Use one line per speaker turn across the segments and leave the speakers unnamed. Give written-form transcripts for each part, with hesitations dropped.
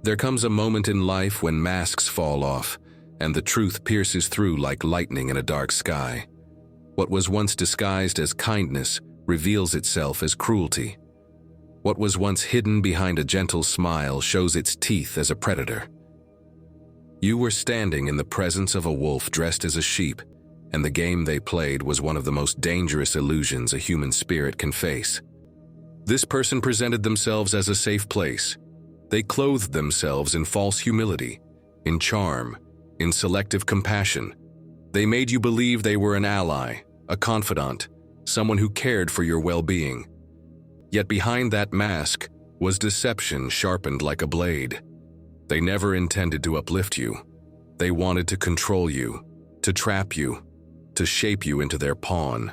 There comes a moment in life when masks fall off, and the truth pierces through like lightning in a dark sky. What was once disguised as kindness reveals itself as cruelty. What was once hidden behind a gentle smile shows its teeth as a predator. You were standing in the presence of a wolf dressed as a sheep, and the game they played was one of the most dangerous illusions a human spirit can face. This person presented themselves as a safe place. They clothed themselves in false humility, in charm, in selective compassion. They made you believe they were an ally, a confidant, someone who cared for your well-being. Yet behind that mask was deception sharpened like a blade. They never intended to uplift you. They wanted to control you, to trap you, to shape you into their pawn.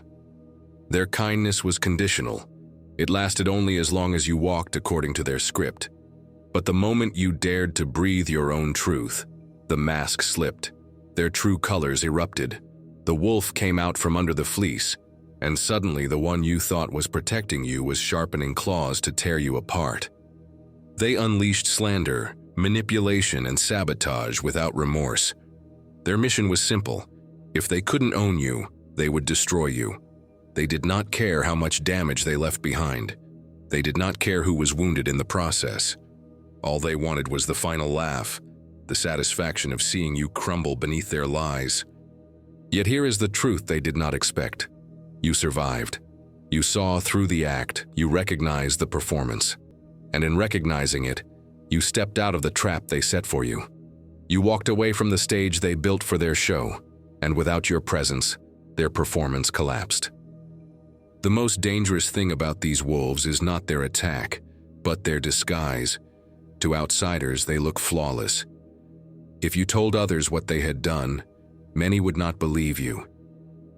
Their kindness was conditional. It lasted only as long as you walked according to their script. But the moment you dared to breathe your own truth, the mask slipped. Their true colors erupted. The wolf came out from under the fleece, and suddenly the one you thought was protecting you was sharpening claws to tear you apart. They unleashed slander, manipulation, and sabotage without remorse. Their mission was simple. If they couldn't own you, they would destroy you. They did not care how much damage they left behind. They did not care who was wounded in the process. All they wanted was the final laugh, the satisfaction of seeing you crumble beneath their lies. Yet here is the truth they did not expect. You survived. You saw through the act, you recognized the performance. And in recognizing it, you stepped out of the trap they set for you. You walked away from the stage they built for their show, and without your presence, their performance collapsed. The most dangerous thing about these wolves is not their attack, but their disguise. To outsiders, they look flawless. If you told others what they had done, many would not believe you.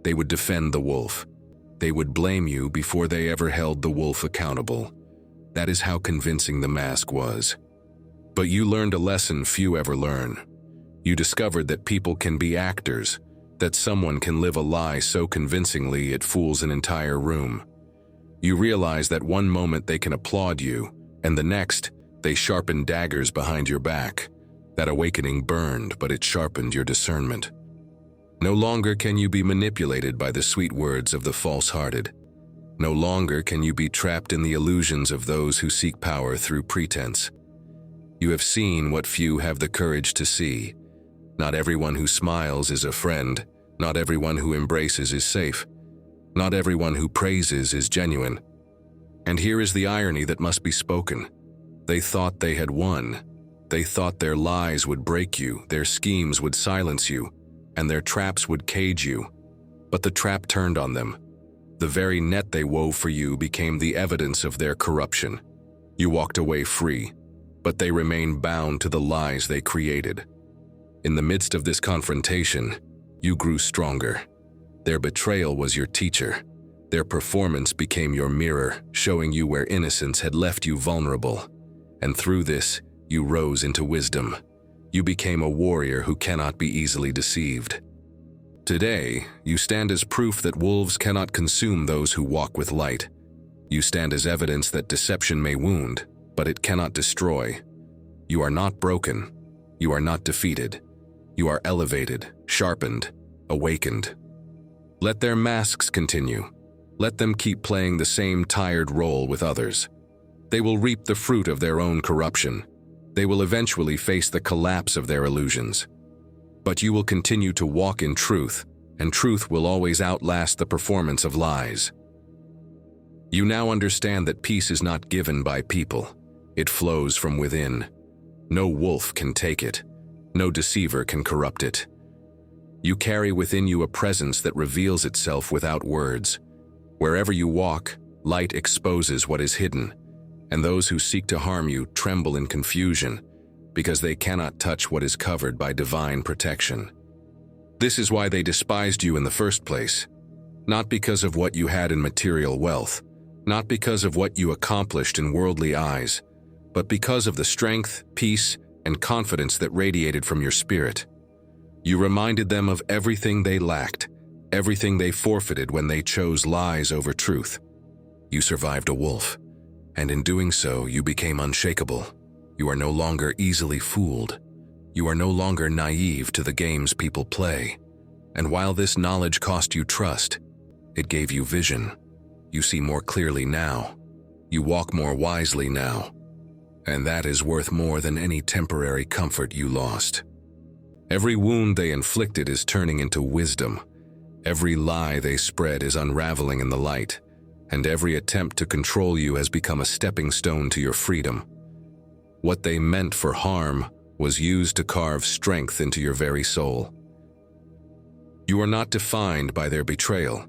They would defend the wolf. They would blame you before they ever held the wolf accountable. That is how convincing the mask was. But you learned a lesson few ever learn. You discovered that people can be actors, that someone can live a lie so convincingly it fools an entire room. You realize that one moment they can applaud you, and the next, they sharpen daggers behind your back. That awakening burned, but it sharpened your discernment. No longer can you be manipulated by the sweet words of the false-hearted. No longer can you be trapped in the illusions of those who seek power through pretense. You have seen what few have the courage to see. Not everyone who smiles is a friend. Not everyone who embraces is safe. Not everyone who praises is genuine. And here is the irony that must be spoken. They thought they had won. They thought their lies would break you, their schemes would silence you, and their traps would cage you. But the trap turned on them. The very net they wove for you became the evidence of their corruption. You walked away free, but they remained bound to the lies they created. In the midst of this confrontation, you grew stronger. Their betrayal was your teacher. Their performance became your mirror, showing you where innocence had left you vulnerable. And through this, you rose into wisdom. You became a warrior who cannot be easily deceived. Today, you stand as proof that wolves cannot consume those who walk with light. You stand as evidence that deception may wound, but it cannot destroy. You are not broken. You are not defeated. You are elevated, sharpened, awakened. Let their masks continue. Let them keep playing the same tired role with others. They will reap the fruit of their own corruption. They will eventually face the collapse of their illusions. But you will continue to walk in truth, and truth will always outlast the performance of lies. You now understand that peace is not given by people. It flows from within. No wolf can take it. No deceiver can corrupt it. You carry within you a presence that reveals itself without words. Wherever you walk, light exposes what is hidden, and those who seek to harm you tremble in confusion because they cannot touch what is covered by divine protection. This is why they despised you in the first place, not because of what you had in material wealth, not because of what you accomplished in worldly eyes, but because of the strength, peace, and confidence that radiated from your spirit. You reminded them of everything they lacked, everything they forfeited when they chose lies over truth. You survived a wolf, and in doing so, you became unshakable. You are no longer easily fooled. You are no longer naive to the games people play. And while this knowledge cost you trust, it gave you vision. You see more clearly now. You walk more wisely now. And that is worth more than any temporary comfort you lost. Every wound they inflicted is turning into wisdom. Every lie they spread is unraveling in the light. And every attempt to control you has become a stepping stone to your freedom. What they meant for harm was used to carve strength into your very soul. You are not defined by their betrayal.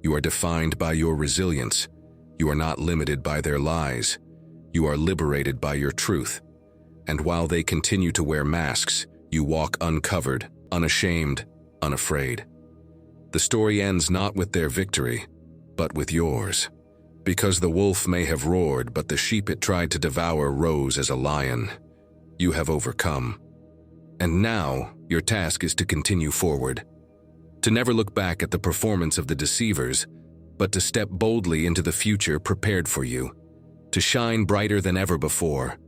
You are defined by your resilience. You are not limited by their lies. You are liberated by your truth. And while they continue to wear masks, you walk uncovered, unashamed, unafraid. The story ends not with their victory, but with yours. Because the wolf may have roared, but the sheep it tried to devour rose as a lion. You have overcome. And now, your task is to continue forward. To never look back at the performance of the deceivers, but to step boldly into the future prepared for you. To shine brighter than ever before.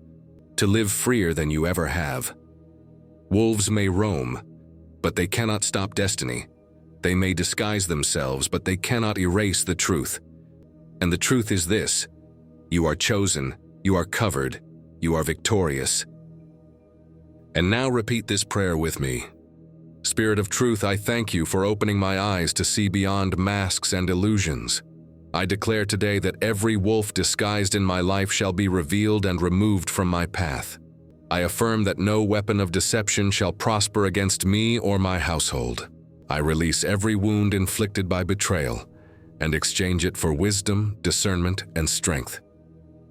To live freer than you ever have. Wolves may roam, but they cannot stop destiny. They may disguise themselves, but they cannot erase the truth. And the truth is this: you are chosen, you are covered, you are victorious. And now repeat this prayer with me. Spirit of truth, I thank you for opening my eyes to see beyond masks and illusions. I declare today that every wolf disguised in my life shall be revealed and removed from my path. I affirm that no weapon of deception shall prosper against me or my household. I release every wound inflicted by betrayal and exchange it for wisdom, discernment, and strength.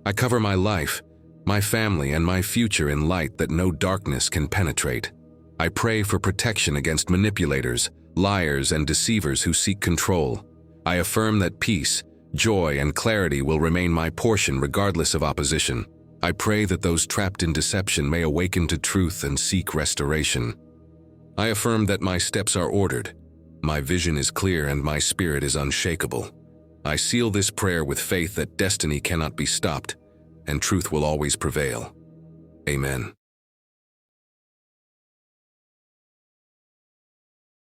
I cover my life, my family, and my future in light that no darkness can penetrate. I pray for protection against manipulators, liars, and deceivers who seek control. I affirm that peace, joy, and clarity will remain my portion regardless of opposition. I pray that those trapped in deception may awaken to truth and seek restoration. I affirm that my steps are ordered, my vision is clear, and my spirit is unshakable. I seal this prayer with faith that destiny cannot be stopped, and truth will always prevail. Amen.